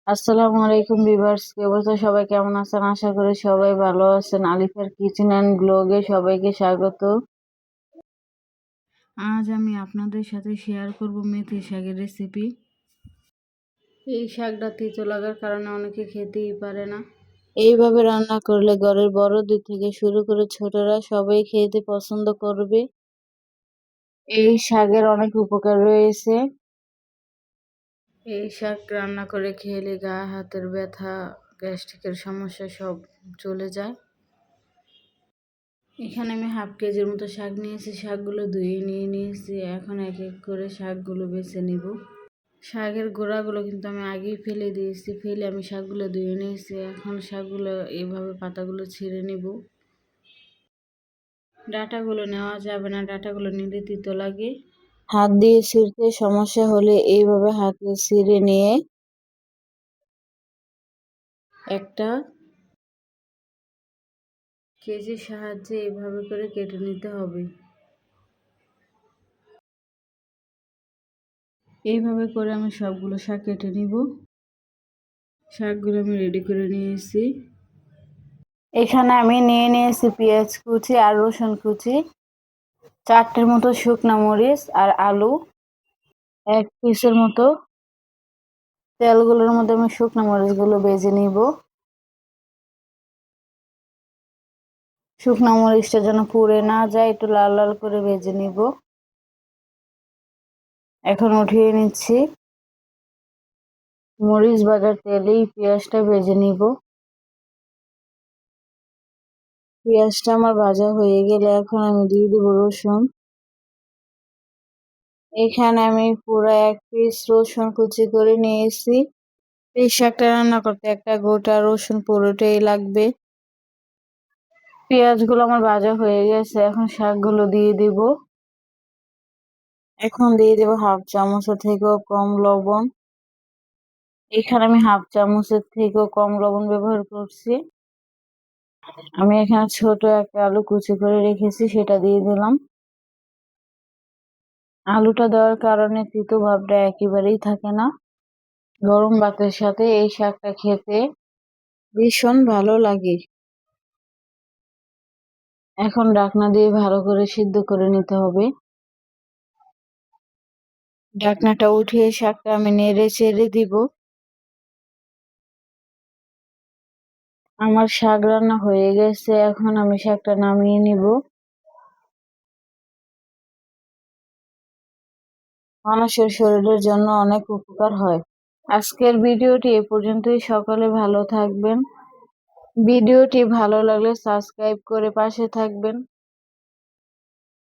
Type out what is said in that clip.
আসসালামু আলাইকুম ভিউয়ার্স, কি অবস্থা? সবাই কেমন আছেন? আশা করি সবাই ভালো আছেন। আলিফার কিচেন অ্যান্ড ব্লগে সবাইকে স্বাগত। আজ আমি আপনাদের সাথে শেয়ার করব মেথি শাকের রেসিপি। এই শাকটা তিতো লাগার কারণে অনেকে খেতেই পারে না। এইভাবে রান্না করলে ঘরের বড়দের থেকে শুরু করে ছোটরা সবাই খেতে পছন্দ করবে। এই শাকের অনেক উপকার রয়েছে। এই শাক রান্না করে খেলে গা হাতের ব্যথা, গ্যাস্ট্রিকের সমস্যা সব চলে যায়। এখানে আমি হাফ কেজির মতো শাক নিয়েছি। শাকগুলো ধুয়ে নিয়েছি। এখন এক এক করে শাকগুলো বেছে নিব। শাকের গোড়াগুলো কিন্তু আমি আগেই ফেলে দিয়েছি। ফেলে আমি শাকগুলো ধুয়ে নিয়েছি। এখন শাকগুলো এইভাবে পাতাগুলো ছিঁড়ে নিব। ডাঁটাগুলো নেওয়া যাবে না, ডাঁটাগুলো নিলে তিতো লাগে। হাত দিয়ে ছিঁড়তে সমস্যা হলে এইভাবে হাতে ছিঁড়ে নিয়ে একটা কেজির সাহায্যে এইভাবে করে কেটে নিতে হবে। এইভাবে করে আমি সবগুলো শাক কেটে নিব। শাকগুলো আমি রেডি করে নিয়েছি। এখানে আমি নিয়েছি পেঁয়াজ কুচি আর রসুন কুচি, 4টের মতো শুকনা মরিচ আর আলু, 1 পিসের মতো। তেলগুলোর মধ্যে আমি শুকনা মরিচগুলো ভেজে নিব। শুকনা মরিচটা যেন পুড়ে না যায়, একটু লাল লাল করে ভেজে নিব। এখন উঠিয়ে নিচ্ছি। মরিচ ভাজার তেলেই পেঁয়াজটা ভেজে নিব। পেঁয়াজটা আমার ভাজা হয়ে গেলে এখন আমি দিয়ে দেবো রসুন। এখানে আমি পুরো 1 পিস রসুন কুচি করে নিয়েছি। এই শাকটা রান্না করতে একটা গোটা রসুন পুরোটাই লাগবে। পেঁয়াজগুলো আমার ভাজা হয়ে গেছে। এখন শাকগুলো দিয়ে দিব। এখন দিয়ে দেবো হাফ চামচের থেকেও কম লবণ। এখানে আমি হাফ চামচের থেকেও কম লবণ ব্যবহার করছি। আমি এখানে ছোট একটা আলু কুচি করে রেখেছি, সেটা দিয়ে দিলাম। আলুটা দেওয়ার কারণে তিতো ভাবটা একেবারেই থাকে না। গরম ভাতের সাথে এই শাকটা খেতে ভীষণ ভালো লাগে। এখন ঢাকনা দিয়ে ভালো করে সিদ্ধ করে নিতে হবে। ঢাকনাটা উঠিয়ে শাকটা আমি নেড়ে চেড়ে দিব। আমার শাক রান্না হয়ে গেছে। এখন আমি শাকটা নামিয়ে নিব। মানুষের শরীরের জন্য অনেক উপকার হয়। আজকের ভিডিওটি এ পর্যন্তই। সকলে ভালো থাকবেন। ভিডিওটি ভালো লাগলে সাবস্ক্রাইব করে পাশে থাকবেন।